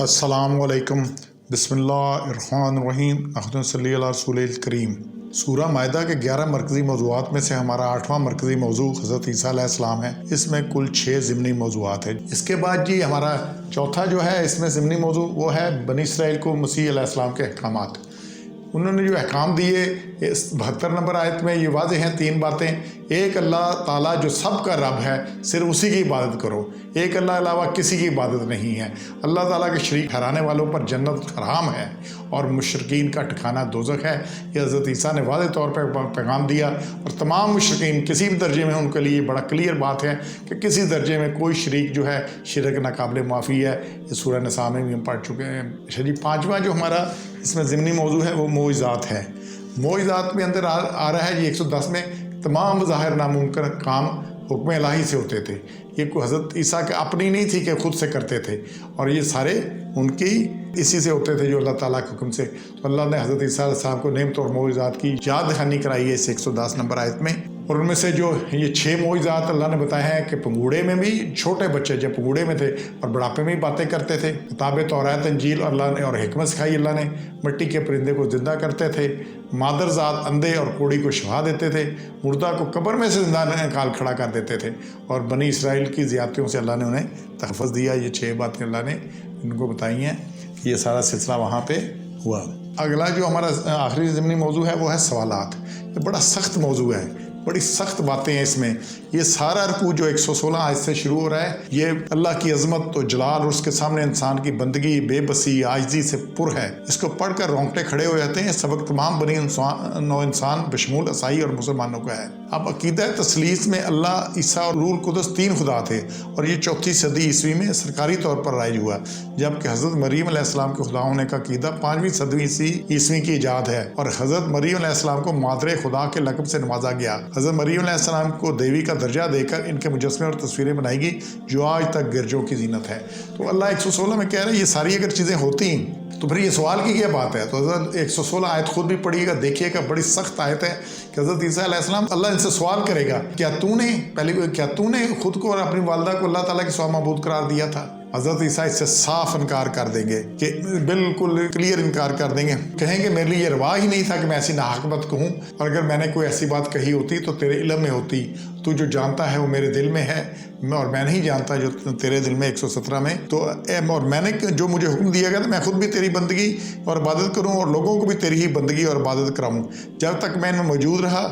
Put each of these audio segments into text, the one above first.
السلام علیکم، بسم اللہ الرحمن الرحیم، احمد صلی اللہ رسول الکریم۔ سورہ مائدہ کے 11 مرکزی موضوعات میں سے ہمارا 8واں مرکزی موضوع حضرت عیسیٰ علیہ السلام ہے۔ اس میں کل 6 ضمنی موضوعات ہیں۔ اس کے بعد ہمارا چوتھا جو ہے اس میں ضمنی موضوع وہ ہے بنی اسرائیل کو مسیح علیہ السلام کے احکامات۔ انہوں نے جو احکام دیے 72 نمبر آیت میں یہ واضح ہیں 3 باتیں۔ ایک اللہ تعالیٰ جو سب کا رب ہے، صرف اسی کی عبادت کرو۔ ایک اللہ علاوہ کسی کی عبادت نہیں ہے۔ اللہ تعالیٰ کے شریک ٹھہرانے والوں پر جنت حرام ہے اور مشرکین کا ٹھکانہ دوزخ ہے۔ یہ حضرت عیسیٰ نے واضح طور پر پیغام دیا، اور تمام مشرکین کسی بھی درجے میں ان کے لیے بڑا کلیئر بات ہے کہ کسی درجے میں کوئی شریک جو ہے شرک ناقابل معافی ہے۔ یہ سورہ نساء میں بھی ہم پڑھ چکے ہیں۔ پانچواں جو ہمارا اس میں ضمنی موضوع ہے وہ معجزات ہے۔ معجزات میں اندر آ رہا ہے 110 میں تمام ظاہر ناممکن کام حکم الہی سے ہوتے تھے۔ یہ کوئی حضرت عیسیٰ کے اپنی نہیں تھی کہ خود سے کرتے تھے، اور یہ سارے ان کی اسی سے ہوتے تھے جو اللہ تعالیٰ کے حکم سے۔ تو اللہ نے حضرت عیسیٰ علیہ السلام کو نعمت اور معجزات کی یاد دہانی کرائی ہے اس 110 نمبر آیت میں۔ اور ان میں سے جو یہ 6 معجزات اللہ نے بتائے ہیں کہ پنگوڑے میں بھی چھوٹے بچے جب پنگوڑے میں تھے اور بڑھاپے میں بھی باتیں کرتے تھے، کتاب توریت انجیل اللہ نے اور حکمت سکھائی اللہ نے، مٹی کے پرندے کو زندہ کرتے تھے، مادرزاد اندھے اور کوڑی کو شفا دیتے تھے، مردہ کو قبر میں سے زندہ نکال کھڑا کر دیتے تھے، اور بنی اسرائیل کی زیادتیوں سے اللہ نے انہیں تحفظ دیا۔ یہ 6 باتیں اللہ نے ان کو بتائی ہیں۔ یہ سارا سلسلہ وہاں پہ ہوا۔ اگلا جو ہمارا آخری ضمنی موضوع ہے وہ ہے سوالات۔ یہ بڑا سخت موضوع ہے، بڑی سخت باتیں ہیں اس میں۔ یہ سارا رکوع جو 116 آیت سے شروع ہو رہا ہے، یہ اللہ کی عظمت و جلال اور اس کے سامنے انسان کی بندگی، بے بسی، عاجزی سے پر ہے۔ اس کو پڑھ کر رونگٹے کھڑے ہو جاتے ہیں۔ یہ سبق تمام بنی نوع انسان بشمول عیسائی اور مسلمانوں کا ہے۔ اب عقیدہ تثلیث میں اللہ، عیسیٰ اور روح القدس 3 خدا تھے، اور یہ 4 صدی عیسوی میں سرکاری طور پر رائج ہوا، جبکہ حضرت مریم علیہ السلام کے خدا ہونے کا عقیدہ 5ویں صدی عیسوی کی ایجاد ہے، اور حضرت مریم علیہ السلام کو مادر خدا کے لقب سے نوازا گیا۔ حضرت مریم علیہ السلام کو دیوی کا درجہ دے کر ان کے مجسمے اور تصویریں بنائی گئی جو آج تک گرجوں کی زینت ہے۔ تو اللہ 116 میں کہہ رہے ہیں یہ ساری اگر چیزیں ہوتی تو پھر یہ سوال کی کیا بات ہے؟ تو حضرت 116 آیت خود بھی پڑھیے گا، دیکھیے گا، بڑی سخت آیت ہے کہ حضرت عیسیٰ علیہ السلام اللہ ان سے سوال کرے گا، کیا تو نے خود کو اور اپنی والدہ کو اللہ تعالیٰ کے سوا معبود قرار دیا تھا؟ حضرت عیسیٰ اس سے صاف انکار کر دیں گے، کہ بالکل کلیئر انکار کر دیں گے، کہیں گے میرے لیے یہ روا ہی نہیں تھا کہ میں ایسی ناحق بات کہوں، اور اگر میں نے کوئی ایسی بات کہی ہوتی تو تیرے علم میں ہوتی، تو جو جانتا ہے وہ میرے دل میں ہے، اور میں نہیں جانتا جو تیرے دل میں 117 میں۔ تو اور میں نے جو مجھے حکم دیا گیا تھا میں خود بھی تیری بندگی اور عبادت کروں، اور لوگوں کو بھی تیری ہی بندگی اور عبادت کراؤں۔ جب تک میں ان میں موجود رہا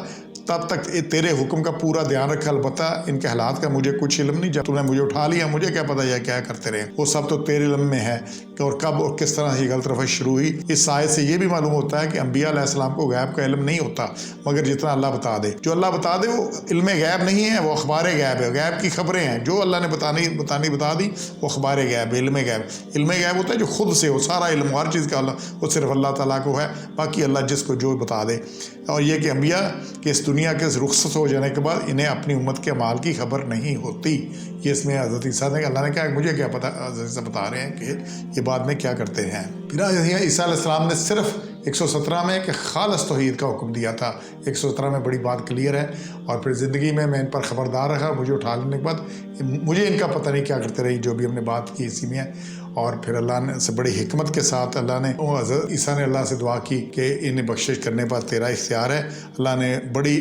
تب تک تیرے حکم کا پورا دھیان رکھا، البتہ ان کے حالات کا مجھے کچھ علم نہیں۔ جب تم نے مجھے اٹھا لیا مجھے کیا پتہ یہ کیا کرتے رہے، وہ سب تو تیرے علم میں ہے کہ اور کب اور کس طرح یہ غلط روش شروع ہوئی۔ اس آیت سے یہ بھی معلوم ہوتا ہے کہ انبیاء علیہ السلام کو غیب کا علم نہیں ہوتا، مگر جتنا اللہ بتا دے۔ جو اللہ بتا دے وہ علم غیب نہیں ہے، وہ اخبار غیب ہے، غیب کی خبریں ہیں۔ جو اللہ نے بتانی بتا دی وہ اخبار غیب ہے، علم غیب۔ علم غیب ہوتا ہے جو خود سے ہو، سارا علم ہر چیز کا اللہ وہ صرف اللہ تعالیٰ کو ہے، باقی اللہ جس کو جو بتا دے۔ اور یہ کہ انبیاء کہ اس دنیا کے رخصت ہو جانے کے بعد انہیں اپنی امت کے اعمال کی خبر نہیں ہوتی۔ یہ اس میں حضرت عیسیٰ نے اللہ نے کہا مجھے کیا پتہ، حضرت عیسیٰ بتا رہے ہیں کہ یہ بعد میں کیا کرتے ہیں۔ پھر عیسیٰ علیہ السلام نے صرف 117 میں کہ خالص توحید کا حکم دیا تھا۔ 117 میں بڑی بات کلیئر ہے، اور پھر زندگی میں ان پر خبردار رہا، مجھے اٹھا لینے کے بعد مجھے ان کا پتہ نہیں کیا کرتے رہی، جو بھی ہم نے بات کی اسی میں ہے۔ اور پھر اللہ نے سے بڑی حکمت کے ساتھ اللہ نے حضرت عیسیٰ نے اللہ سے دعا کی کہ انہیں بخشش کرنے پر تیرا اختیار ہے۔ اللہ نے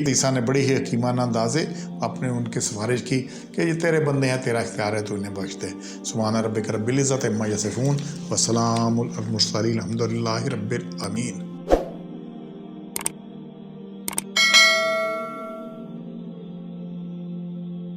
عیسیٰ نے بڑی ہی حکیمانہ انداز سے اپنے ان کی سفارش کی کہ یہ تیرے بندے ہیں، تیرا اختیار ہے، تو انہیں بخش دے۔ سبحان ربک رب العزت عما یصفون وسلام علی المرسلین الحمد للہ رب العالمین۔